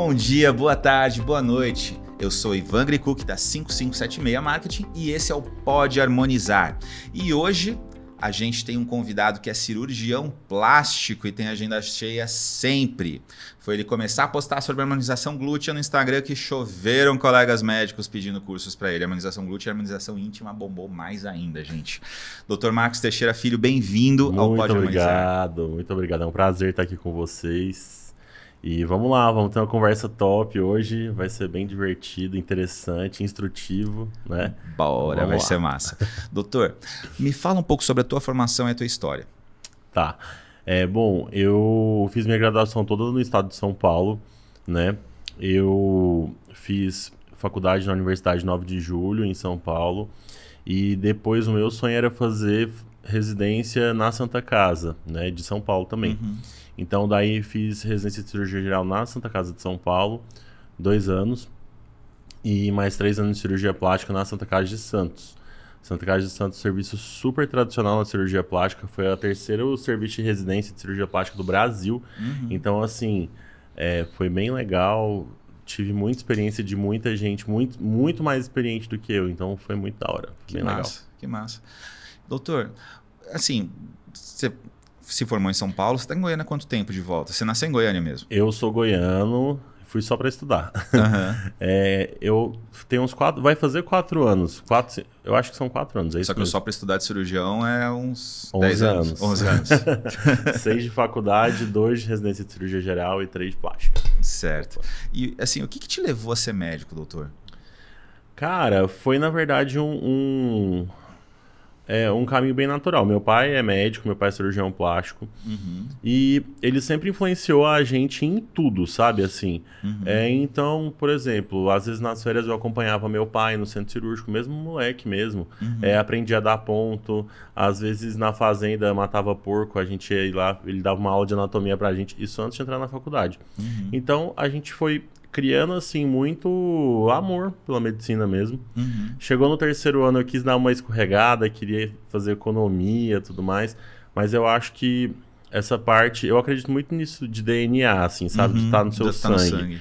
Bom dia, boa tarde, boa noite. Eu sou Ivan Gricuk da 5576 Marketing e esse é o Pode Harmonizar. E hoje a gente tem um convidado que é cirurgião plástico e tem agenda cheia sempre. Foi ele começar a postar sobre harmonização glútea no Instagram que choveram colegas médicos pedindo cursos para ele. Harmonização glútea e harmonização íntima bombou mais ainda, gente. Dr. Marcos Teixeira Filho, bem-vindo ao Pode Harmonizar. Muito obrigado. É um prazer estar aqui com vocês. E vamos lá, vamos ter uma conversa top hoje. Vai ser bem divertido, interessante, instrutivo, né? Bora, vai ser massa. Doutor, me fala um pouco sobre a tua formação e a tua história. Tá. Bom, eu fiz minha graduação toda no estado de São Paulo, né? Eu fiz faculdade na Universidade 9 de Julho, em São Paulo. E depois o meu sonho era fazer residência na Santa Casa, né? De São Paulo também. Uhum. Então, daí fiz residência de cirurgia geral na Santa Casa de São Paulo, 2 anos, e mais 3 anos de cirurgia plástica na Santa Casa de Santos. Santa Casa de Santos, serviço super tradicional na cirurgia plástica, foi a terceiro serviço de residência de cirurgia plástica do Brasil. Uhum. Então, assim, foi bem legal, tive muita experiência de muita gente, muito mais experiente do que eu, então foi muito da hora, bem legal. Que massa. Doutor, assim, você se formou em São Paulo, você está em Goiânia há quanto tempo de volta? Você nasceu em Goiânia mesmo? Eu sou goiano, fui só para estudar. Uhum. Eu tenho uns 4, vai fazer 4 anos. Eu acho que são 4 anos. Só que só para estudar de cirurgião é uns 11 10 anos. 11 anos. 6 de faculdade, 2 de residência de cirurgia geral e 3 de plástica. Certo. E assim, o que te levou a ser médico, doutor? Cara, foi na verdade um caminho bem natural. Meu pai é médico, meu pai é cirurgião plástico. Uhum. E ele sempre influenciou a gente em tudo, sabe? Assim. Uhum. Então, por exemplo, às vezes nas férias eu acompanhava meu pai no centro cirúrgico, mesmo moleque mesmo. Uhum. Aprendi a dar ponto. Às vezes na fazenda matava porco, a gente ia lá, ele dava uma aula de anatomia pra gente. Isso antes de entrar na faculdade. Uhum. Então, a gente foi criando, assim, muito amor pela medicina mesmo. Uhum. Chegou no 3º ano, eu quis dar uma escorregada, queria fazer economia e tudo mais, mas eu acho que essa parte, eu acredito muito nisso de DNA, assim, sabe? De estar no seu sangue.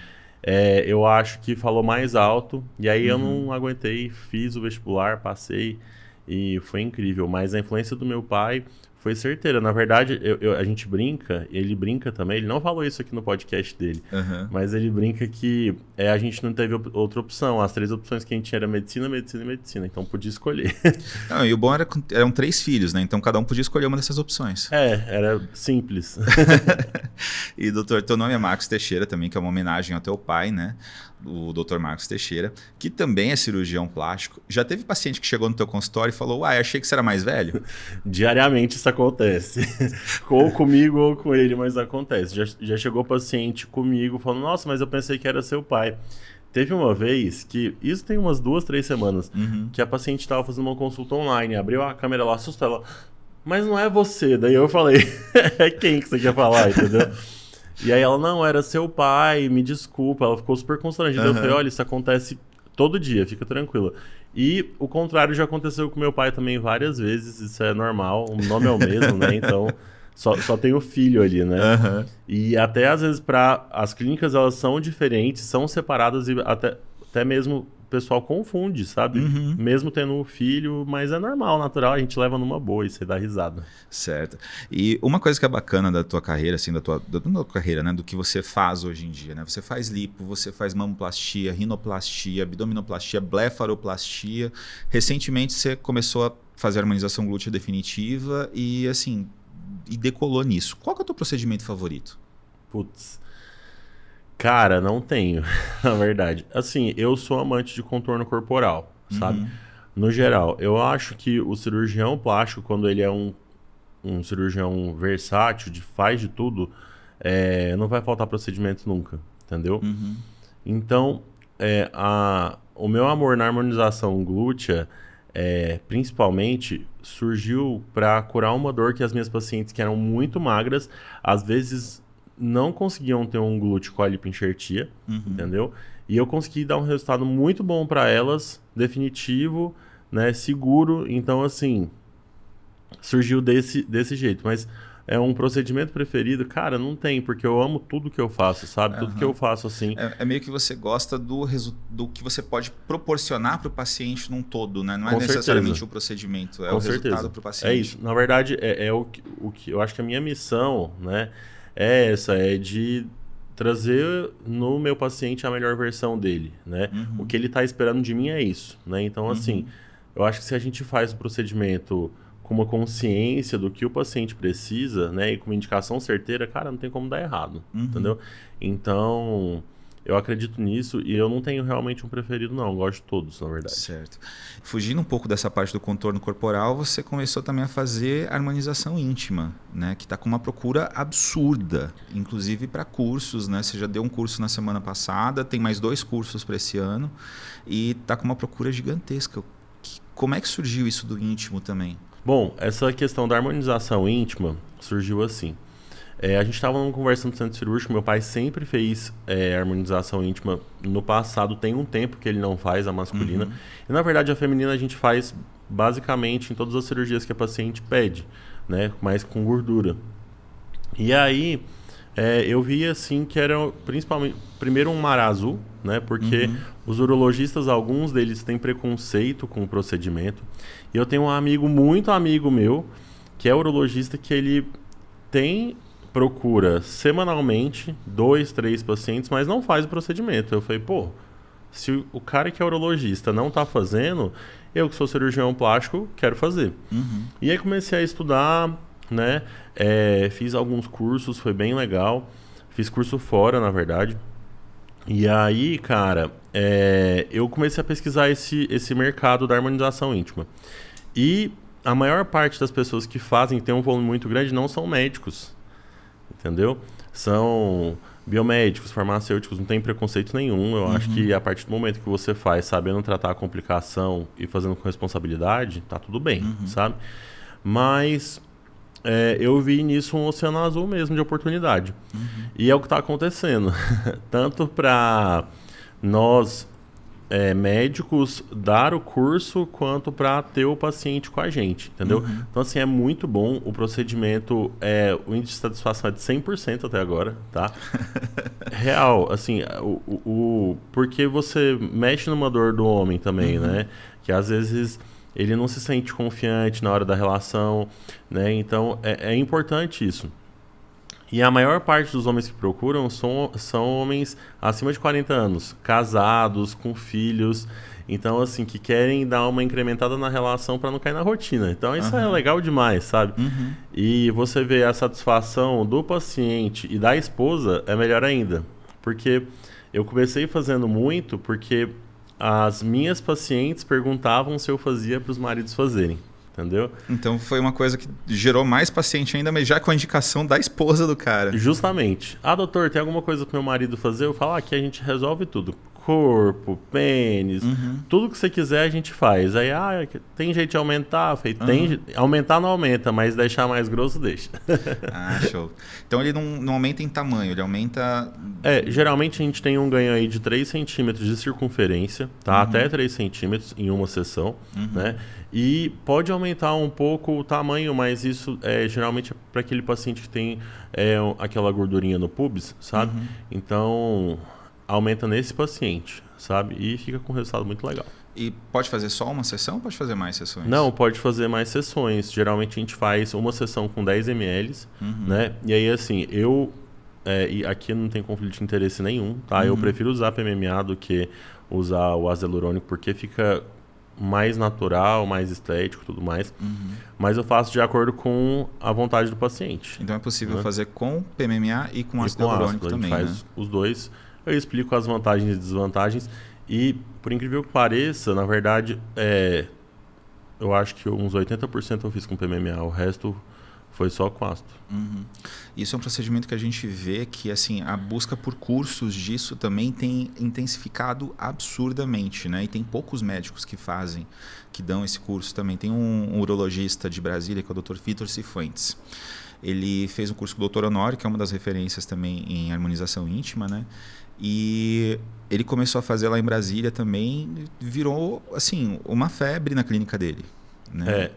Eu acho que falou mais alto, e aí eu não aguentei, fiz o vestibular, passei, e foi incrível. Mas a influência do meu pai foi certeira. Na verdade, a gente brinca, ele brinca também, ele não falou isso aqui no podcast dele, mas ele brinca que a gente não teve outra opção. As 3 opções que a gente tinha era medicina, medicina e medicina, então podia escolher. Não, e o bom eram 3 filhos, né? Então cada um podia escolher uma dessas opções. Era simples. E doutor, teu nome é Marcos Teixeira também, que é uma homenagem ao teu pai, né? O Dr. Marcos Teixeira, que também é cirurgião plástico. Já teve paciente que chegou no teu consultório e falou: achei que você era mais velho? Diariamente isso acontece. Ou comigo ou com ele, mas acontece. Já chegou paciente comigo falando: nossa, mas eu pensei que era seu pai. Teve uma vez que, isso tem umas 2, 3 semanas, que a paciente estava fazendo uma consulta online, abriu a câmera lá, assustou ela: mas não é você. Daí eu falei: é quem que você quer falar, entendeu? E aí ela: não, era seu pai, me desculpa. Ela ficou super constrangida. Eu falei: olha, isso acontece todo dia, fica tranquila. E o contrário já aconteceu com meu pai também várias vezes, isso é normal, o nome é o mesmo, né? Então, só tem o filho ali, né? E até às vezes as clínicas, elas são diferentes, são separadas e até mesmo o pessoal confunde, sabe? Mesmo tendo um filho, mas é normal, natural, a gente leva numa boa e você dá risada. Certo. E uma coisa que é bacana da tua carreira, assim, da tua carreira, né? Do que você faz hoje em dia, né? Você faz lipo, você faz mamoplastia, rinoplastia, abdominoplastia, blefaroplastia. Recentemente você começou a fazer a harmonização glútea definitiva e, assim, decolou nisso. Qual que é o teu procedimento favorito? Putz. Cara, não tenho, na verdade. Assim, eu sou amante de contorno corporal, sabe? No geral, eu acho que o cirurgião plástico, quando ele é um cirurgião versátil, faz de tudo, não vai faltar procedimento nunca, entendeu? Então, o meu amor na harmonização glútea, principalmente, surgiu para curar uma dor que as minhas pacientes, que eram muito magras, às vezes não conseguiam ter um glúteo com a lipoenxertia, entendeu? E eu consegui dar um resultado muito bom para elas, definitivo, né, seguro. Então, assim, surgiu desse jeito. Mas é um procedimento preferido, cara, não tem, porque eu amo tudo que eu faço, sabe? Tudo que eu faço, assim... É meio que você gosta do que você pode proporcionar para o paciente num todo, né? Não é Com necessariamente certeza. o procedimento, é Com o certeza. resultado para o paciente. É isso. Na verdade, o que eu acho que a minha missão, né, é essa, é de trazer no meu paciente a melhor versão dele, né? O que ele está esperando de mim é isso, né? Então, assim, eu acho que se a gente faz o procedimento com uma consciência do que o paciente precisa, né, e com uma indicação certeira, cara, não tem como dar errado, entendeu? Então, eu acredito nisso e eu não tenho realmente um preferido, não. Eu gosto de todos, na verdade. Certo. Fugindo um pouco dessa parte do contorno corporal, você começou também a fazer harmonização íntima, né, que está com uma procura absurda, inclusive para cursos, né? Você já deu um curso na semana passada, tem mais 2 cursos para esse ano e está com uma procura gigantesca. Como é que surgiu isso do íntimo também? Bom, essa questão da harmonização íntima surgiu assim. A gente estava conversando no centro cirúrgico, meu pai sempre fez harmonização íntima no passado, tem um tempo que ele não faz a masculina. E na verdade a feminina a gente faz basicamente em todas as cirurgias que a paciente pede, né, mas com gordura. E aí eu vi assim que era principalmente, primeiro um mar azul, né, porque os urologistas, alguns deles têm preconceito com o procedimento. E eu tenho um amigo, muito amigo meu, que é urologista, que ele procura semanalmente 2, 3 pacientes, mas não faz o procedimento. Eu falei, pô, se o cara que é urologista não tá fazendo, eu que sou cirurgião plástico, quero fazer. E aí comecei a estudar, né? Fiz alguns cursos, foi bem legal. Fiz curso fora, na verdade. E aí, cara, eu comecei a pesquisar esse mercado da harmonização íntima. E a maior parte das pessoas que fazem, que tem um volume muito grande, não são médicos. Entendeu? São biomédicos, farmacêuticos, não tem preconceito nenhum. Eu acho que a partir do momento que você faz sabendo tratar a complicação e fazendo com responsabilidade, tá tudo bem, sabe? Mas eu vi nisso um oceano azul mesmo de oportunidade. E é o que está acontecendo. Tanto para nós médicos dar o curso, quanto para ter o paciente com a gente, entendeu? Então, assim, é muito bom. O procedimento, o índice de satisfação é de 100% até agora, tá? Real, assim, porque você mexe numa dor do homem também, né? Que às vezes ele não se sente confiante na hora da relação, né? Então, é importante isso. E a maior parte dos homens que procuram são homens acima de 40 anos, casados, com filhos, então, assim, que querem dar uma incrementada na relação para não cair na rotina. Então, isso é legal demais, sabe? E você vê a satisfação do paciente e da esposa é melhor ainda. Porque eu comecei fazendo muito porque as minhas pacientes perguntavam se eu fazia para os maridos fazerem. Entendeu? Então foi uma coisa que gerou mais paciente ainda, mas já com a indicação da esposa do cara. Justamente. Doutor, tem alguma coisa pro meu marido fazer? Eu falo, aqui a gente resolve tudo. Corpo, pênis, tudo que você quiser a gente faz. Aí, tem jeito de aumentar? Eu falei, aumentar não aumenta, mas deixar mais grosso deixa. Show. Então ele não aumenta em tamanho, ele aumenta... Geralmente a gente tem um ganho aí de 3 centímetros de circunferência, tá? Até 3 centímetros em uma sessão, né? E pode aumentar um pouco o tamanho, mas isso geralmente é para aquele paciente que tem aquela gordurinha no pubis, sabe? Então, aumenta nesse paciente, sabe? E fica com um resultado muito legal. E pode fazer só uma sessão ou pode fazer mais sessões? Não, pode fazer mais sessões. Geralmente a gente faz uma sessão com 10 ml, né? E aí, assim, e aqui não tem conflito de interesse nenhum, tá? Eu prefiro usar PMMA do que usar o ácido hialurônico, porque fica mais natural, mais estético e tudo mais. Mas eu faço de acordo com a vontade do paciente. Então é possível fazer com PMMA e com ácido hialurônico também, a gente faz os dois. Eu explico as vantagens e desvantagens. E, por incrível que pareça, na verdade, eu acho que uns 80% eu fiz com PMMA. O resto foi só com ácido. Isso é um procedimento que a gente vê que, assim, a busca por cursos disso também tem intensificado absurdamente, né? E tem poucos médicos que dão esse curso também. Tem um urologista de Brasília, que é o Dr. Vitor Cifuentes. Ele fez um curso com o Dr. Honório, que é uma das referências também em harmonização íntima, né? E ele começou a fazer lá em Brasília também, virou, assim, uma febre na clínica dele. né?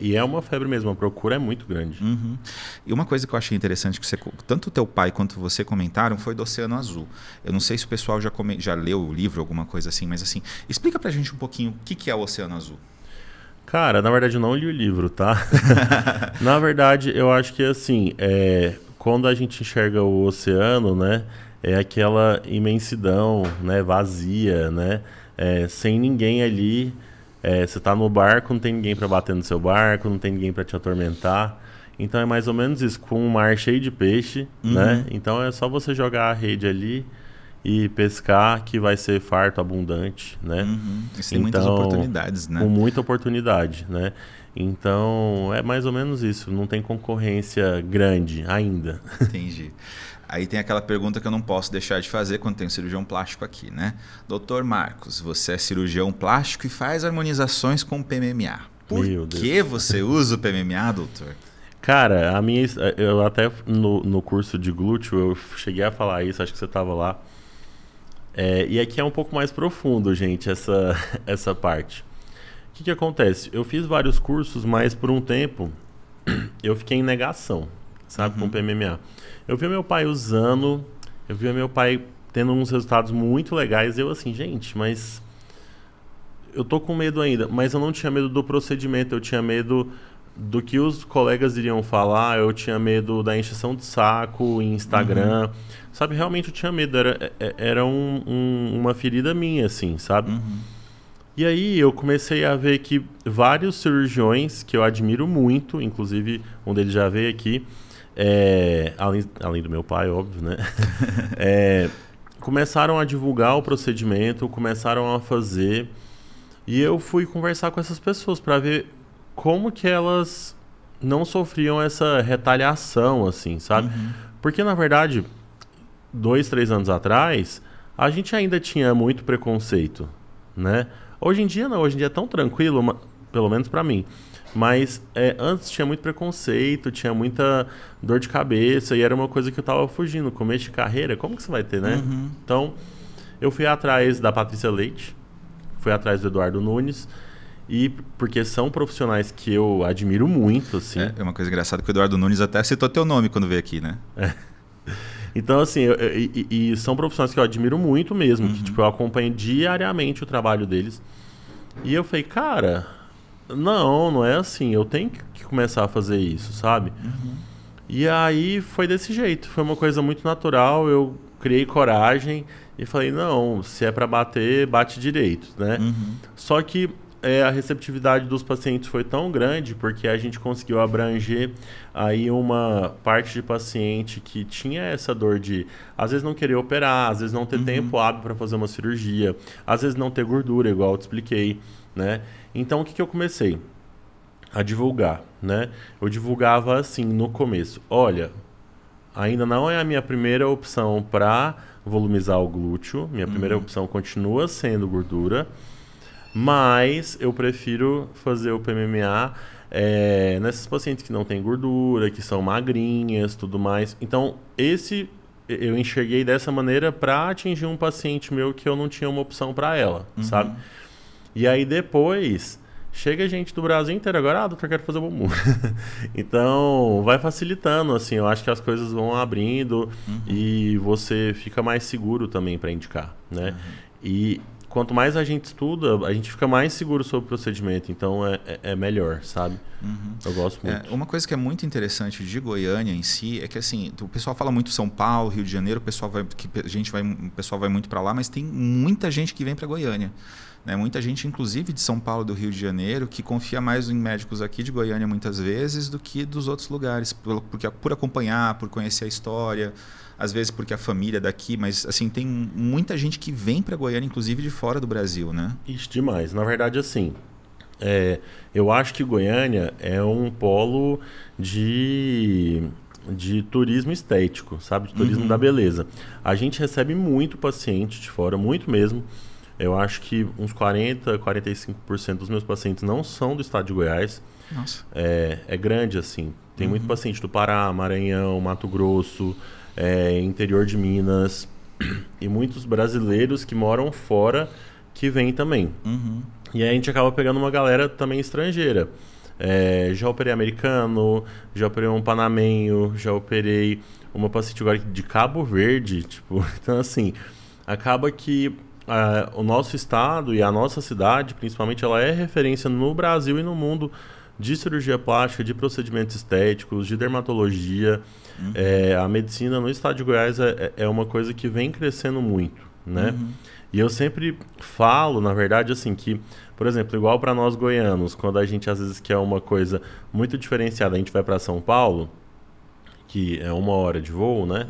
E é uma febre mesmo, a procura é muito grande. Uhum. E uma coisa que eu achei interessante, que tanto o teu pai quanto você comentaram, foi do Oceano Azul. Eu não sei se o pessoal já leu o livro, alguma coisa assim, mas assim, explica pra gente um pouquinho o que é o Oceano Azul. Cara, na verdade eu não li o livro, tá? Na verdade, eu acho que assim, quando a gente enxerga o oceano, né, é aquela imensidão, né, vazia, né, sem ninguém ali. Você tá no barco, não tem ninguém para bater no seu barco, não tem ninguém para te atormentar. Então é mais ou menos isso, com um mar cheio de peixe, né? Então é só você jogar a rede ali e pescar, que vai ser farto, abundante, né? Isso tem muitas oportunidades, né? Com muita oportunidade, né? Então é mais ou menos isso, não tem concorrência grande ainda. Entendi. Aí tem aquela pergunta que eu não posso deixar de fazer quando tem um cirurgião plástico aqui, né? Doutor Marcos, você é cirurgião plástico e faz harmonizações com PMMA. Por que você usa o PMMA, doutor? Cara, eu até no curso de glúteo eu cheguei a falar isso, acho que você estava lá. E aqui é um pouco mais profundo, gente, essa parte. O que acontece? Eu fiz vários cursos, mas por um tempo eu fiquei em negação, sabe, com o PMMA. Eu via meu pai usando, eu via meu pai tendo uns resultados muito legais. Eu assim, gente, mas eu tô com medo ainda. Mas eu não tinha medo do procedimento, eu tinha medo do que os colegas iriam falar, eu tinha medo da encheção de saco em Instagram. Sabe, realmente eu tinha medo, era uma ferida minha, assim, sabe? E aí eu comecei a ver que vários cirurgiões que eu admiro muito, inclusive um deles já veio aqui, além do meu pai, óbvio, né? Começaram a divulgar o procedimento, começaram a fazer, e eu fui conversar com essas pessoas para ver como que elas não sofriam essa retaliação, assim, sabe? Porque, na verdade, 2, 3 anos atrás, a gente ainda tinha muito preconceito, né? Hoje em dia não, hoje em dia é tão tranquilo, pelo menos para mim. Mas antes tinha muito preconceito, tinha muita dor de cabeça e era uma coisa que eu tava fugindo. Começo de carreira, como que você vai ter, né? Então, eu fui atrás da Patrícia Leite, fui atrás do Eduardo Nunes, e porque são profissionais que eu admiro muito, assim. É uma coisa engraçada que o Eduardo Nunes até citou teu nome quando veio aqui, né? Então, assim, e são profissionais que eu admiro muito mesmo, que tipo, eu acompanho diariamente o trabalho deles. E eu falei, cara, não é assim, eu tenho que começar a fazer isso, sabe? E aí foi desse jeito, foi uma coisa muito natural, eu criei coragem e falei, não, se é para bater, bate direito, né? Só que a receptividade dos pacientes foi tão grande porque a gente conseguiu abranger aí uma parte de paciente que tinha essa dor de, às vezes, não querer operar, às vezes não ter tempo hábil para fazer uma cirurgia, às vezes não ter gordura, igual eu te expliquei, né? Então, o que eu comecei? A divulgar, né? Eu divulgava assim no começo, olha, ainda não é a minha primeira opção para volumizar o glúteo, minha primeira opção continua sendo gordura, mas eu prefiro fazer o PMMA nessas pacientes que não têm gordura, que são magrinhas, tudo mais. Então, eu enxerguei dessa maneira para atingir um paciente meu que eu não tinha uma opção para ela, sabe? E aí depois chega gente do Brasil inteiro agora, doutor, quero fazer o bumbum. Então, vai facilitando, assim, eu acho que as coisas vão abrindo e você fica mais seguro também para indicar, né? E quanto mais a gente estuda, a gente fica mais seguro sobre o procedimento, então é melhor, sabe? Eu gosto muito. Uma coisa que é muito interessante de Goiânia em si é que, assim, o pessoal fala muito São Paulo, Rio de Janeiro, o pessoal vai muito para lá, mas tem muita gente que vem para Goiânia. Né? Muita gente, inclusive de São Paulo, do Rio de Janeiro, que confia mais em médicos aqui de Goiânia muitas vezes do que dos outros lugares, por acompanhar, por conhecer a história, às vezes porque a família é daqui, mas assim, tem muita gente que vem para Goiânia, inclusive de fora do Brasil, né? Isso demais. Na verdade, assim, eu acho que Goiânia é um polo de turismo estético, sabe? De turismo da beleza. A gente recebe muito paciente de fora, muito mesmo. Eu acho que uns 40%, 45% dos meus pacientes não são do estado de Goiás. Nossa. É grande, assim. Tem muito paciente do Pará, Maranhão, Mato Grosso, interior de Minas. E muitos brasileiros que moram fora que vêm também. E aí a gente acaba pegando uma galera também estrangeira. Já operei americano, já operei um panamenho, já operei uma paciente agora de Cabo Verde, tipo, então assim, acaba que o nosso estado e a nossa cidade, principalmente, ela é referência no Brasil e no mundo de cirurgia plástica, de procedimentos estéticos, de dermatologia. A medicina no estado de Goiás é uma coisa que vem crescendo muito, né? E eu sempre falo, na verdade, assim, que, por exemplo, igual para nós goianos, quando a gente às vezes quer uma coisa muito diferenciada, a gente vai para São Paulo, que é 1 hora de voo, né?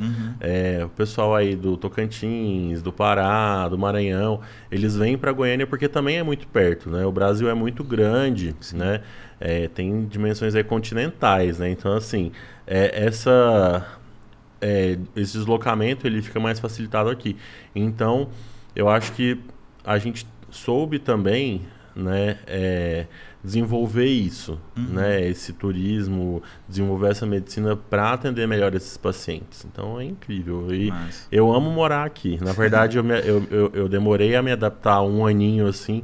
O pessoal aí do Tocantins, do Pará, do Maranhão, eles vêm para Goiânia porque também é muito perto, né? O Brasil é muito grande, né? Tem dimensões aí continentais, né? Então, assim, esse deslocamento ele fica mais facilitado aqui. Então, eu acho que a gente soube também, né, desenvolver isso, né, esse turismo, desenvolver essa medicina para atender melhor esses pacientes. Então é incrível. E eu amo morar aqui. Na verdade, eu demorei a me adaptar 1 aninho assim,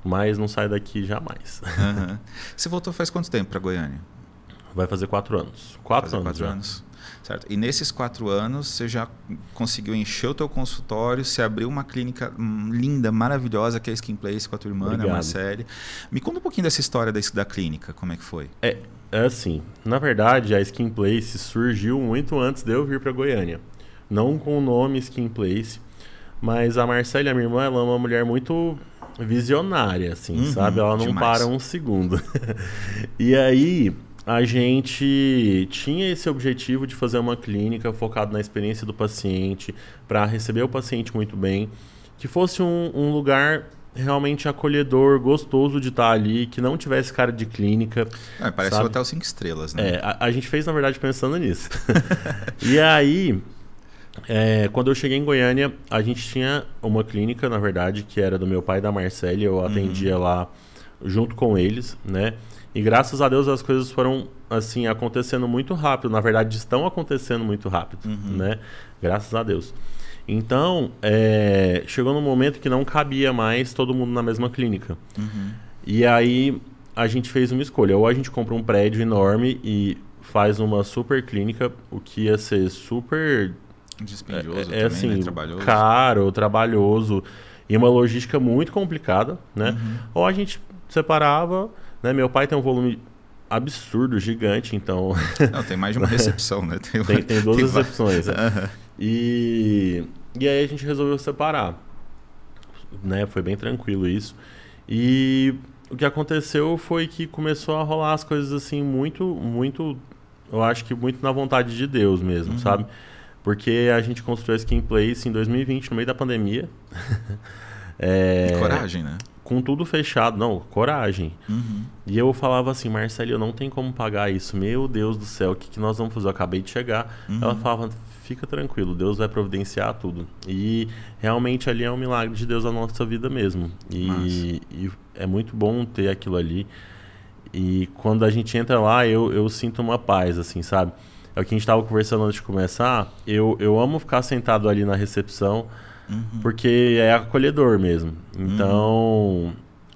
mas não saio daqui jamais. Você voltou faz quanto tempo para Goiânia? Vai fazer 4 anos. 4 anos. Certo. E nesses 4 anos, você já conseguiu encher o teu consultório, você abriu uma clínica linda, maravilhosa, que é a Skin Place com a tua irmã, né, Marcele. Me conta um pouquinho dessa história da clínica, como é que foi? Assim, na verdade, a Skin Place surgiu muito antes de eu vir para Goiânia. Não com o nome Skin Place, mas a Marcele, a minha irmã, ela é uma mulher muito visionária, assim, sabe? Ela não para um segundo. E aí a gente tinha esse objetivo de fazer uma clínica focada na experiência do paciente, para receber o paciente muito bem, que fosse um lugar realmente acolhedor, gostoso de estar ali, que não tivesse cara de clínica. Parece um hotel 5 estrelas, né? A gente fez, na verdade, pensando nisso. E aí, quando eu cheguei em Goiânia, a gente tinha uma clínica, na verdade, que era do meu pai e da Marcele, eu atendia lá junto com eles, né? E graças a Deus as coisas foram assim acontecendo muito rápido. Na verdade, estão acontecendo muito rápido, né? Graças a Deus. Então, chegou num momento que não cabia mais todo mundo na mesma clínica. E aí a gente fez uma escolha. Ou a gente compra um prédio enorme e faz uma super clínica, o que ia ser super dispendioso também, assim, né? Trabalhoso. Caro, trabalhoso e uma logística muito complicada, né? Ou a gente separava, né? Meu pai tem um volume absurdo, gigante, então... Não, tem mais de uma recepção, né? Tem 2 recepções. E aí a gente resolveu separar, né? Foi bem tranquilo isso. E o que aconteceu foi que começou a rolar as coisas assim muito, eu acho que muito na vontade de Deus mesmo, sabe? Porque a gente construiu a Skin Place em 2020, no meio da pandemia. E coragem, né? Com tudo fechado. Não, coragem. E eu falava assim, Marcele, eu não tenho como pagar isso. Meu Deus do céu, o que nós vamos fazer? Eu acabei de chegar. Ela falava, fica tranquilo, Deus vai providenciar tudo. E realmente ali é um milagre de Deus na nossa vida mesmo. E é muito bom ter aquilo ali. E quando a gente entra lá, eu sinto uma paz, assim, sabe? É o que a gente estava conversando antes de começar. Eu amo ficar sentado ali na recepção, porque é acolhedor mesmo. Então,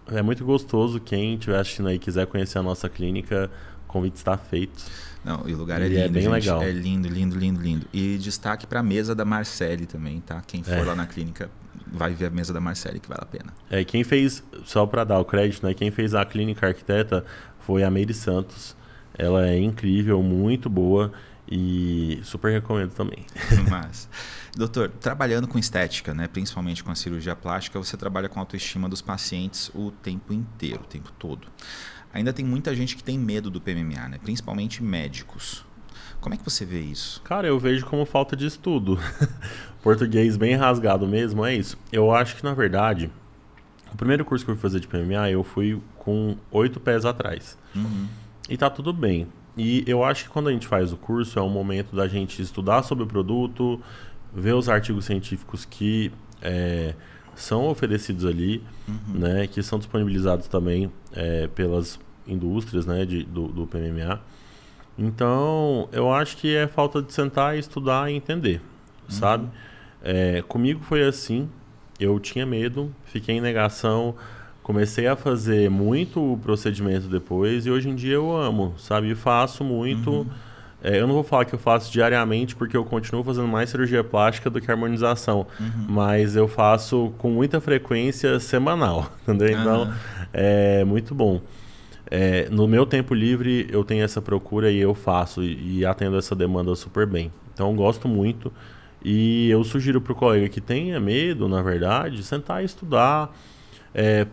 é muito gostoso. Quem estiver assistindo aí e quiser conhecer a nossa clínica, o convite está feito. Não, e o lugar é lindo, é bem gente. Legal. É lindo, lindo, lindo, lindo. E destaque para a mesa da Marcele também, tá? Quem for lá na clínica vai ver a mesa da Marcele, que vale a pena. Quem fez, só para dar o crédito, né? Quem fez a clínica arquiteta foi a Meire Santos. Ela é incrível, muito boa. E super recomendo também. Mas, doutor, trabalhando com estética, né, principalmente com a cirurgia plástica, você trabalha com a autoestima dos pacientes o tempo inteiro, o tempo todo. Ainda tem muita gente que tem medo do PMMA, né, principalmente médicos. Como é que você vê isso? Cara, eu vejo como falta de estudo. Português bem rasgado mesmo, é isso. Eu acho que, na verdade, o primeiro curso que eu fui fazer de PMMA, eu fui com 8 pés atrás. E tá tudo bem. E eu acho que quando a gente faz o curso é um momento da gente estudar sobre o produto, ver os artigos científicos que são oferecidos ali, né, que são disponibilizados também pelas indústrias, né, do PMMA. Então, eu acho que é falta de sentar e estudar e entender, sabe? Comigo foi assim, eu tinha medo, fiquei em negação, comecei a fazer muito procedimento depois e hoje em dia eu amo, sabe? Faço muito. Eu não vou falar que eu faço diariamente porque eu continuo fazendo mais cirurgia plástica do que harmonização, mas eu faço com muita frequência semanal, entendeu? Então, é muito bom. No meu tempo livre eu tenho essa procura e eu faço e atendo essa demanda super bem. Então, eu gosto muito e eu sugiro para o colega que tenha medo, na verdade, sentar e estudar,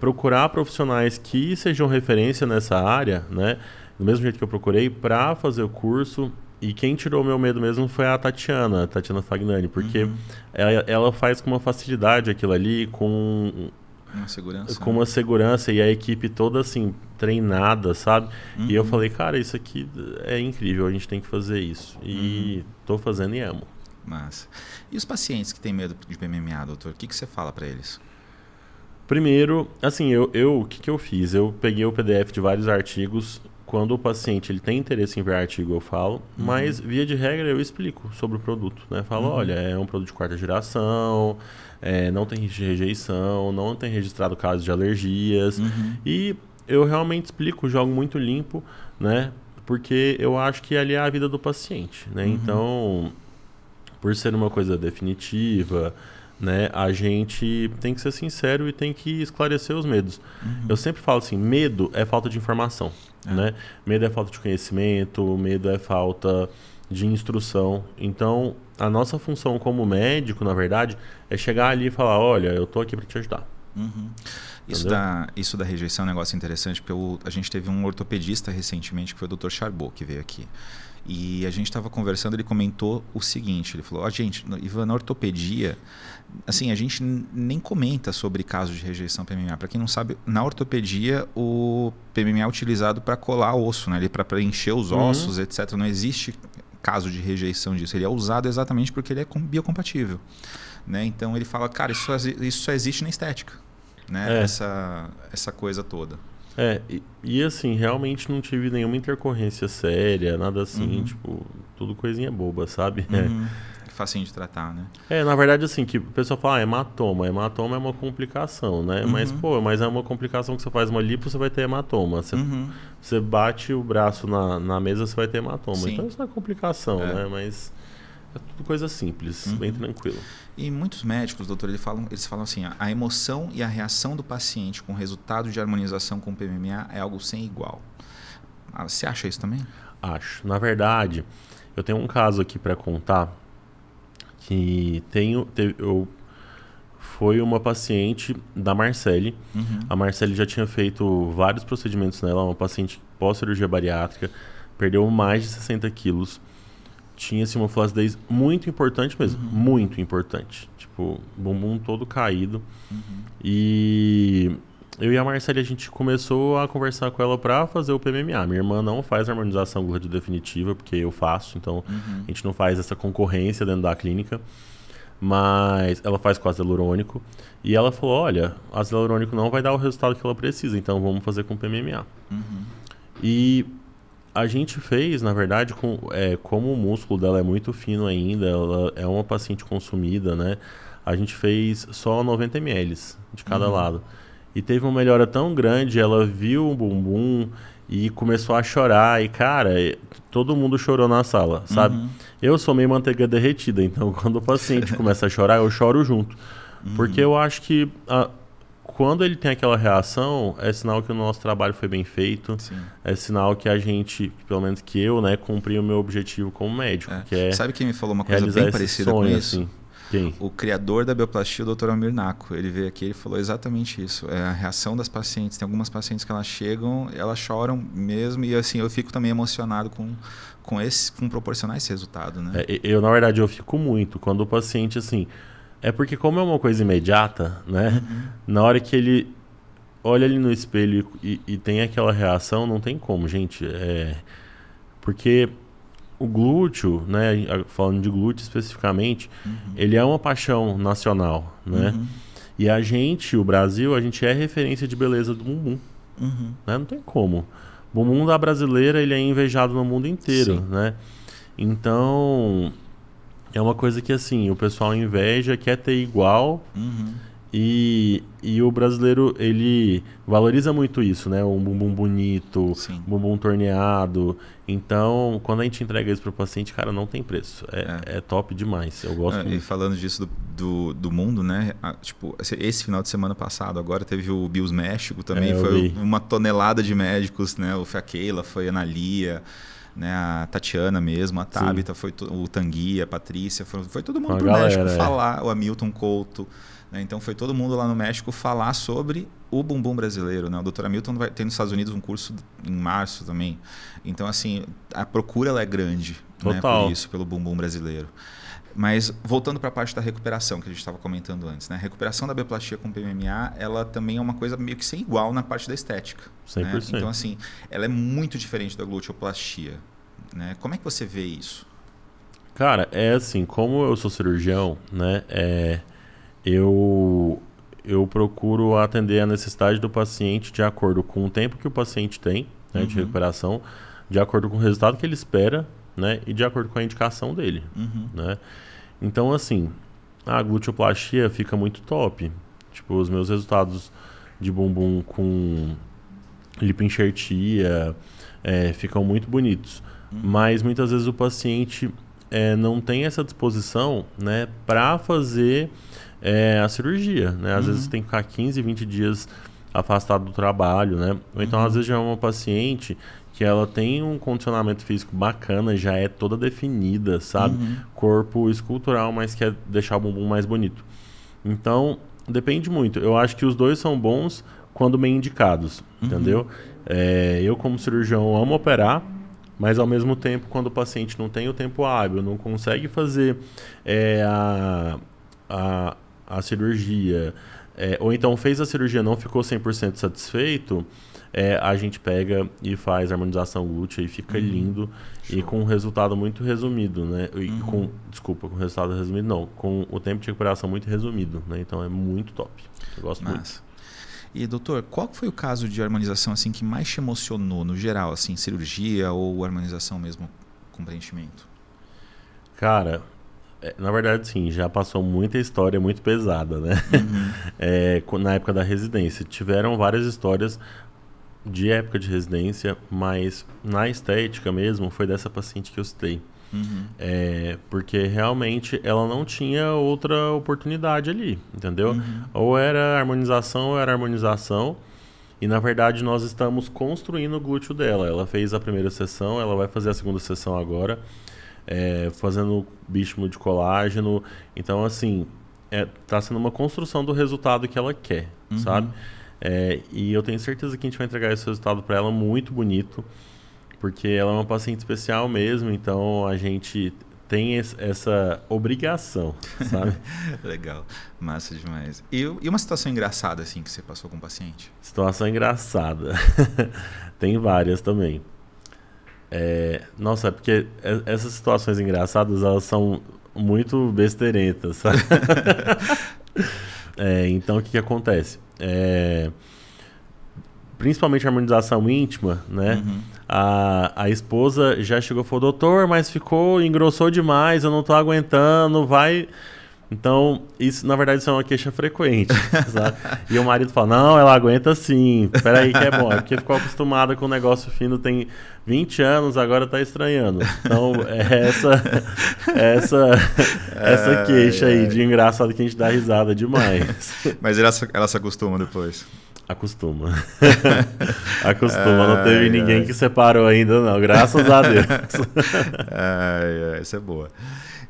procurar profissionais que sejam referência nessa área, né? Do mesmo jeito que eu procurei para fazer o curso. E quem tirou o meu medo mesmo foi a Tatiana Fagnani, porque ela faz com uma facilidade aquilo ali, com uma segurança e a equipe toda assim, treinada, sabe? E eu falei, cara, isso aqui é incrível, a gente tem que fazer isso. E tô fazendo e amo. Massa. E os pacientes que têm medo de PMMA, doutor, o que você fala para eles? Primeiro, assim, o que eu fiz? Eu peguei o PDF de vários artigos. Quando o paciente ele tem interesse em ver artigo, eu falo. Mas, via de regra, eu explico sobre o produto. Né? Falo, olha, é um produto de 4ª geração, não tem risco de rejeição, não tem registrado casos de alergias. E eu realmente explico, jogo muito limpo, né? Porque eu acho que ali é a vida do paciente. Né? Então, por ser uma coisa definitiva... Né? A gente tem que ser sincero e tem que esclarecer os medos. Eu sempre falo assim, medo é falta de informação. Né? Medo é falta de conhecimento, medo é falta de instrução. Então, a nossa função como médico, na verdade, é chegar ali e falar, olha, eu tô aqui para te ajudar. Isso da rejeição é um negócio interessante, porque a gente teve um ortopedista recentemente, que foi o Dr. Charbot, que veio aqui. E a gente estava conversando, ele comentou o seguinte, ele falou, gente, Ivan, na ortopedia, assim, a gente nem comenta sobre casos de rejeição PMMA. Para quem não sabe, na ortopedia, o PMMA é utilizado para colar osso, né? Para preencher os ossos, etc. Não existe caso de rejeição disso. Ele é usado exatamente porque ele é biocompatível. Né? Então, ele fala, cara, isso só existe na estética. Né? Essa coisa toda. E assim, realmente não tive nenhuma intercorrência séria, nada assim, tipo, tudo coisinha boba, sabe? Facinho de tratar, né? Na verdade, assim, que o pessoal fala, hematoma. Hematoma é uma complicação, né? Mas é uma complicação que você faz uma lipo, você vai ter hematoma. Você bate o braço na mesa, você vai ter hematoma. Sim. Então isso não é complicação, né? Mas é tudo coisa simples, bem tranquilo. E muitos médicos, doutor, eles falam assim, a emoção e a reação do paciente com o resultado de harmonização com o PMMA é algo sem igual. Você acha isso também? Acho. Na verdade, eu tenho um caso aqui para contar que foi uma paciente da Marcele. A Marcele já tinha feito vários procedimentos nela, uma paciente pós-cirurgia bariátrica, perdeu mais de 60 quilos. Tinha-se uma flacidez muito importante mesmo, muito importante. Tipo, bumbum todo caído. E eu e a Marcele, a gente começou a conversar com ela para fazer o PMMA. Minha irmã não faz harmonização glúteo definitiva, porque eu faço, então a gente não faz essa concorrência dentro da clínica. Mas ela faz com ácido hialurônico. E ela falou, olha, ácido hialurônico não vai dar o resultado que ela precisa, então vamos fazer com PMMA. E a gente fez, na verdade, como o músculo dela é muito fino ainda, ela é uma paciente consumida, né? A gente fez só 90 ml de cada lado. E teve uma melhora tão grande, ela viu o bumbum e começou a chorar. E, cara, todo mundo chorou na sala, sabe? Eu sou meio manteiga derretida, então quando o paciente começa a chorar, eu choro junto. Porque eu acho que quando ele tem aquela reação, é sinal que o nosso trabalho foi bem feito. Sim. É sinal que a gente, pelo menos que eu, né, cumpri o meu objetivo como médico. Que é Sabe quem me falou uma coisa bem parecida com isso? Assim. Quem? O criador da bioplastia, o Dr. Almir Naco. Ele veio aqui e falou exatamente isso. A reação das pacientes. Tem algumas pacientes que elas chegam, elas choram mesmo. E assim, eu fico também emocionado com proporcionar esse resultado. Né? Eu, na verdade, eu fico muito. Quando o paciente, assim... É porque como é uma coisa imediata, né? Na hora que ele olha ali no espelho e tem aquela reação, não tem como, gente. Porque o glúteo, né? Falando de glúteo especificamente, ele é uma paixão nacional, né? E a gente, o Brasil, a gente é referência de beleza do bumbum. Né? Não tem como. O bumbum da brasileira, ele é invejado no mundo inteiro, Sim. né? Então... É uma coisa que, assim, o pessoal inveja, quer ter igual E o brasileiro, ele valoriza muito isso, né? Um bumbum bonito, Sim. bumbum torneado. Então, quando a gente entrega isso pro paciente, cara, não tem preço. É top demais. Eu gosto muito. E falando disso do mundo, né? Tipo, esse final de semana passado, agora teve o Bills México também. Foi uma tonelada de médicos, né? Foi a Keila, foi a Ana Lia, né, a Tatiana mesmo, a Tabita, foi o Tanguy, a Patrícia, foi todo mundo pro México falar, o Hamilton Couto, né, então foi todo mundo lá no México falar sobre o bumbum brasileiro, né, o Dr. Hamilton vai ter nos Estados Unidos um curso em março também, então assim, a procura ela é grande, né, por isso, pelo bumbum brasileiro. Mas voltando para a parte da recuperação que a gente estava comentando antes, né? A recuperação da bioplastia com PMMA, ela também é uma coisa meio que sem igual na parte da estética. 100%. Né? Então, assim, ela é muito diferente da gluteoplastia. Né? Como é que você vê isso? Cara, é assim, como eu sou cirurgião, né? Eu procuro atender a necessidade do paciente de acordo com o tempo que o paciente tem, né, de recuperação, de acordo com o resultado que ele espera, né, e de acordo com a indicação dele, né? Então, assim, a gluteoplastia fica muito top. Tipo, os meus resultados de bumbum com lipoenxertia ficam muito bonitos. Mas muitas vezes o paciente não tem essa disposição, né, para fazer a cirurgia, né? Às vezes tem que ficar 15, 20 dias afastado do trabalho, né? Ou então, às vezes, já é uma paciente que ela tem um condicionamento físico bacana, já é toda definida, sabe? Corpo escultural, mas quer deixar o bumbum mais bonito. Então, depende muito. Eu acho que os dois são bons quando bem indicados, entendeu? Eu, como cirurgião, amo operar, mas, ao mesmo tempo, quando o paciente não tem o tempo hábil, não consegue fazer a cirurgia, ou então fez a cirurgia e não ficou 100% satisfeito, a gente pega e faz a harmonização glútea e fica lindo. Show. E com um resultado muito resumido, né? Desculpa, com resultado resumido não, com o tempo de recuperação muito resumido, né? Então é muito top. Eu gosto muito. E doutor, qual foi o caso de harmonização assim que mais te emocionou no geral, assim, cirurgia ou harmonização mesmo com preenchimento? Cara, na verdade sim, já passou muita história muito pesada, né? Na época da residência. Tiveram várias histórias de época de residência, mas na estética mesmo foi dessa paciente que eu citei. Porque realmente ela não tinha outra oportunidade ali, entendeu? Ou era harmonização ou era harmonização. E na verdade nós estamos construindo o glúteo dela. Ela fez a primeira sessão, ela vai fazer a segunda sessão agora, fazendo bístimo de colágeno. Então, assim, tá sendo uma construção do resultado que ela quer, sabe? E eu tenho certeza que a gente vai entregar esse resultado para ela muito bonito, porque ela é uma paciente especial mesmo, então a gente tem essa obrigação, sabe? Legal, massa demais. E uma situação engraçada assim que você passou com o paciente? Situação engraçada. Tem várias também. Nossa, é porque essas situações engraçadas, elas são muito besteirentas, sabe? Então, o que acontece? Principalmente a harmonização íntima, né? A esposa já chegou e falou: doutor, mas engrossou demais, eu não tô aguentando, vai... Então, isso, na verdade, isso é uma queixa frequente, sabe? E o marido fala: não, ela aguenta sim, peraí que é bom, é porque ficou acostumada com o negócio fino, tem 20 anos, agora tá estranhando. Então, essa queixa aí de engraçado que a gente dá risada demais. Mas ela se acostuma depois? Acostuma. Não teve ninguém que separou ainda, não, graças a Deus. Essa é boa.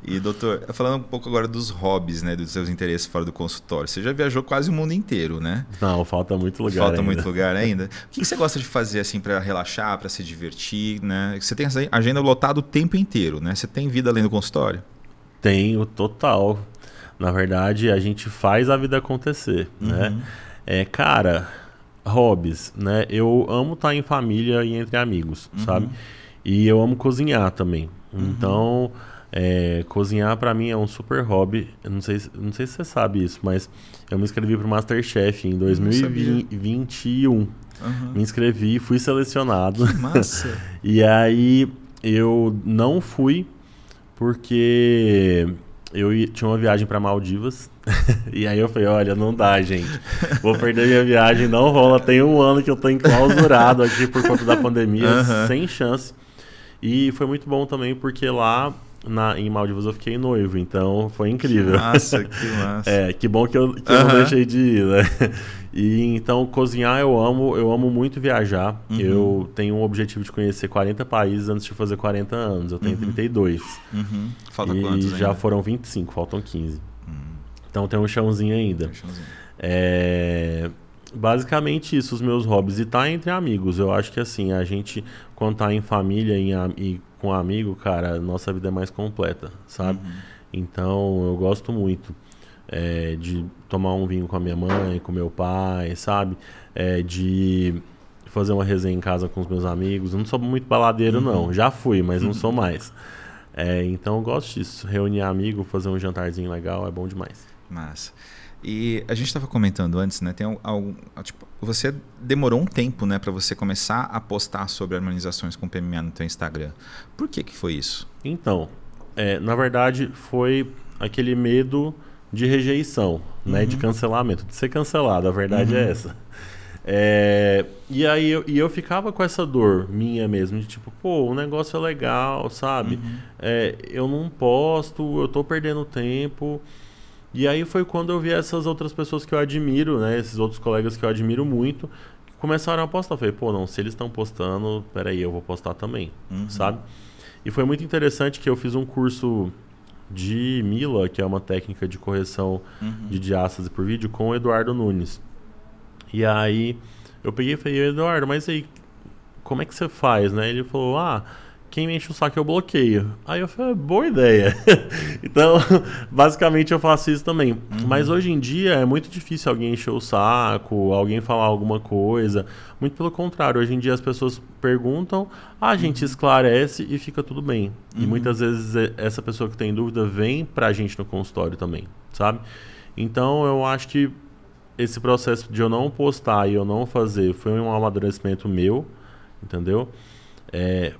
E, doutor, falando um pouco agora dos hobbies, né, dos seus interesses fora do consultório. Você já viajou quase o mundo inteiro, né? Não, falta muito lugar ainda. O que você gosta de fazer, assim, para relaxar, para se divertir, né? Você tem essa agenda lotada o tempo inteiro, né? Você tem vida além do consultório? Tenho, total. Na verdade, a gente faz a vida acontecer, né? Cara, hobbies, né? Eu amo estar em família e entre amigos, sabe? E eu amo cozinhar também. Então... cozinhar pra mim é um super hobby. Eu não sei se você sabe isso, mas eu me inscrevi pro MasterChef em 2021. Me inscrevi, fui selecionado. Que massa! E aí eu não fui porque tinha uma viagem para Maldivas e aí eu falei, olha, não dá, gente. Vou perder minha viagem, não rola. Tem um ano que eu tô enclausurado aqui por conta da pandemia, sem chance. E foi muito bom também porque lá em Maldivas eu fiquei noivo, então foi incrível. Nossa, que massa. Que bom que eu não deixei de ir, né? E então cozinhar eu amo muito viajar. Eu tenho um objetivo de conhecer 40 países antes de fazer 40 anos. Eu tenho 32. Falta quantos ainda? Já foram 25, faltam 15. Então tem um chãozinho ainda. Basicamente isso, os meus hobbies. E tá entre amigos. Eu acho que assim, a gente, quando tá em família e com amigo, cara, nossa vida é mais completa, sabe? Então eu gosto muito de tomar um vinho com a minha mãe, com meu pai, sabe? De fazer uma resenha em casa com os meus amigos. Eu não sou muito baladeiro, não. Já fui, mas não sou mais. Então eu gosto disso. Reunir amigo, fazer um jantarzinho legal, é bom demais. Massa. E a gente estava comentando antes, né? Tem tipo, você demorou um tempo, né, para você começar a postar sobre harmonizações com PMMA no teu Instagram. Por que foi isso? Então, na verdade, foi aquele medo de rejeição, né, de cancelamento, de ser cancelado. A verdade é essa. E aí eu ficava com essa dor minha mesmo, de tipo, pô, o negócio é legal, sabe? Eu não posto, eu tô perdendo tempo. E aí foi quando eu vi essas outras pessoas que eu admiro, né? Esses outros colegas que eu admiro muito, que começaram a postar. Eu falei, pô, não, se eles estão postando, peraí, eu vou postar também, sabe? E foi muito interessante que eu fiz um curso de Mila, que é uma técnica de correção de diástase por vídeo, com o Eduardo Nunes. E aí eu peguei e falei, Eduardo, mas aí, como é que você faz, né? Ele falou, quem me enche o saco eu bloqueio. Aí eu falei, boa ideia. Então, basicamente eu faço isso também. Mas hoje em dia é muito difícil alguém encher o saco, alguém falar alguma coisa. Muito pelo contrário, hoje em dia as pessoas perguntam, a gente esclarece e fica tudo bem. E muitas vezes essa pessoa que tem dúvida vem pra gente no consultório também, sabe? Então eu acho que esse processo de eu não postar e eu não fazer foi um amadurecimento meu, entendeu?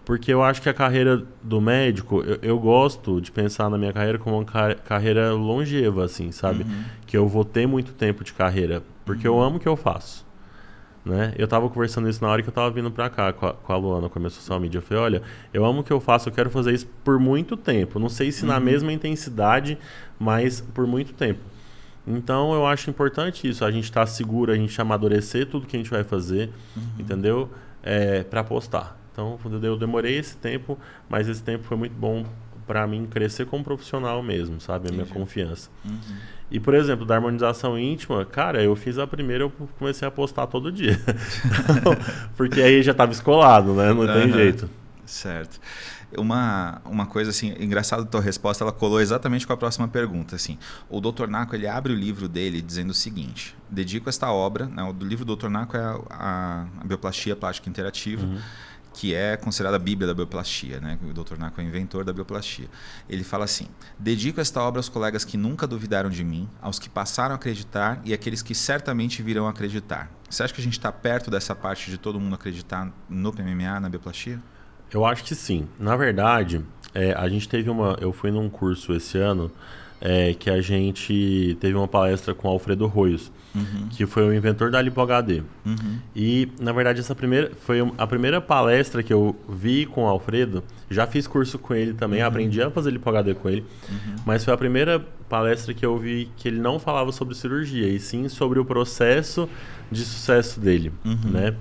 Porque eu acho que a carreira do médico, eu gosto de pensar na minha carreira como uma carreira longeva, assim, sabe? Que eu vou ter muito tempo de carreira, porque eu amo o que eu faço, né? Eu tava conversando isso na hora que eu tava vindo pra cá com a Luana, com a minha social media. Eu falei, olha, eu amo o que eu faço, eu quero fazer isso por muito tempo. Não sei se na mesma intensidade, mas por muito tempo. Então eu acho importante isso, a gente estar seguro, a gente amadurecer tudo que a gente vai fazer, entendeu? Pra postar. Então, eu demorei esse tempo, mas esse tempo foi muito bom para mim crescer como profissional mesmo, sabe? A minha confiança. E, por exemplo, da harmonização íntima, cara, eu fiz a primeira, eu comecei a postar todo dia. Porque aí já estava escolado, né? Não tem jeito. Certo. Uma coisa assim, engraçada a tua resposta, ela colou exatamente com a próxima pergunta. Assim, o Dr. Naco, ele abre o livro dele dizendo o seguinte: dedico esta obra, né, o livro do Dr. Naco é a bioplastia plástica interativa, que é considerada a Bíblia da bioplastia, né? O Dr. Naco é o inventor da bioplastia. Ele fala assim: dedico esta obra aos colegas que nunca duvidaram de mim, aos que passaram a acreditar e àqueles que certamente virão acreditar. Você acha que a gente está perto dessa parte de todo mundo acreditar no PMMA, na bioplastia? Eu acho que sim. Na verdade, a gente teve eu fui num curso esse ano que a gente teve uma palestra com o Alfredo Royos, que foi o inventor da Lipo HD. E, na verdade, essa foi a primeira palestra que eu vi com o Alfredo. Já fiz curso com ele também, aprendi a fazer Lipo HD com ele, mas foi a primeira palestra que eu vi que ele não falava sobre cirurgia, e sim sobre o processo de sucesso dele, né?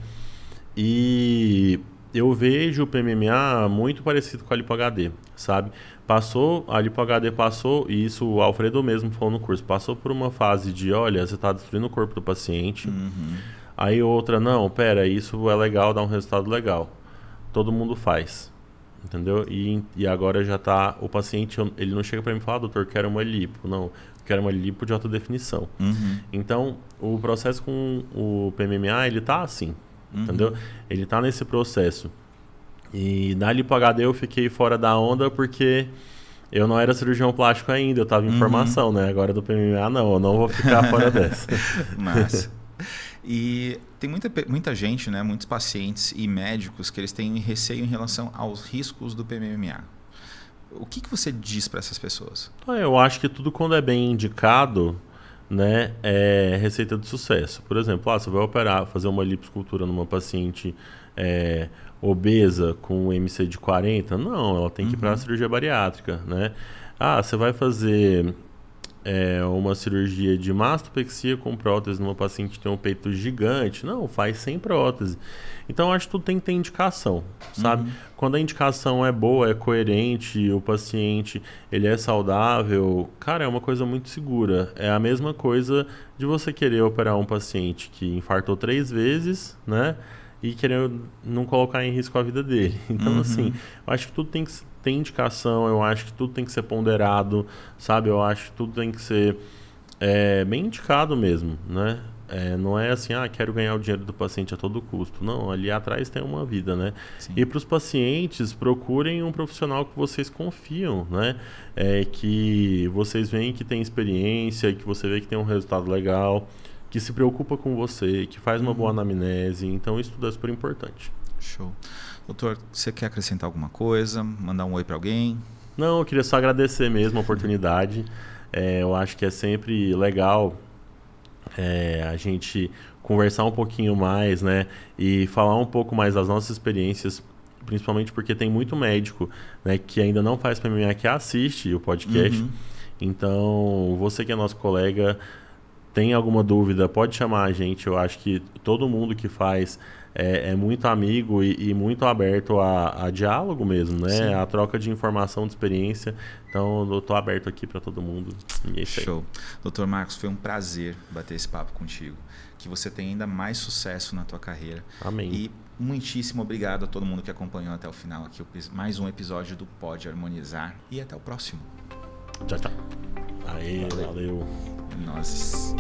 E eu vejo o PMMA muito parecido com a Lipo HD, sabe? A Lipo HD passou, e isso o Alfredo mesmo falou no curso, passou por uma fase de, olha, você está destruindo o corpo do paciente. Aí outra, não, pera, isso é legal, dá um resultado legal. Todo mundo faz, entendeu? E agora já tá, o paciente, ele não chega para mim e fala, doutor, quero uma lipo. Não, quero uma lipo de alta definição. Então, o processo com o PMMA, ele tá assim, entendeu? Ele tá nesse processo. E na Lipo HD eu fiquei fora da onda porque eu não era cirurgião plástico ainda, eu estava em formação, né? Agora do PMMA não, eu não vou ficar fora dessa. Massa. E tem muita gente, né? Muitos pacientes e médicos que eles têm receio em relação aos riscos do PMMA. O que você diz para essas pessoas? Eu acho que tudo quando é bem indicado, né, é receita de sucesso. Por exemplo, você vai operar, fazer uma lipoescultura numa paciente obesa com um MC de 40? Não, ela tem que ir para a cirurgia bariátrica, né? Você vai fazer uma cirurgia de mastopexia com prótese numa paciente que tem um peito gigante? Não, faz sem prótese. Então, acho que tudo tem que ter indicação, sabe? Quando a indicação é boa, é coerente, o paciente ele é saudável, cara, é uma coisa muito segura. É a mesma coisa de você querer operar um paciente que infartou 3 vezes, né? E querer não colocar em risco a vida dele. Então, assim, eu acho que tudo tem que ter indicação, eu acho que tudo tem que ser ponderado, sabe? Eu acho que tudo tem que ser bem indicado mesmo, né? Não é assim, quero ganhar o dinheiro do paciente a todo custo. Não, ali atrás tem uma vida, né? Sim. E para os pacientes, procurem um profissional que vocês confiam, né? Que vocês veem que tem experiência, que você vê que tem um resultado legal, que se preocupa com você, que faz uma boa anamnese. Então, isso tudo é super importante. Show. Doutor, você quer acrescentar alguma coisa? Mandar um oi para alguém? Não, eu queria só agradecer mesmo a oportunidade. Eu acho que é sempre legal a gente conversar um pouquinho mais, né? E falar um pouco mais das nossas experiências, principalmente porque tem muito médico, né, que ainda não faz PMA, que assiste o podcast. Então, você que é nosso colega, tem alguma dúvida, pode chamar a gente. Eu acho que todo mundo que faz é muito amigo e muito aberto a diálogo mesmo, né? Sim. A troca de informação, de experiência. Então, eu estou aberto aqui para todo mundo. E é isso aí. Show. Doutor Marcos, foi um prazer bater esse papo contigo. Que você tenha ainda mais sucesso na tua carreira. Amém. E muitíssimo obrigado a todo mundo que acompanhou até o final aqui. Mais um episódio do Pode Harmonizar. E até o próximo. Tchau, tchau. Valeu. Nós.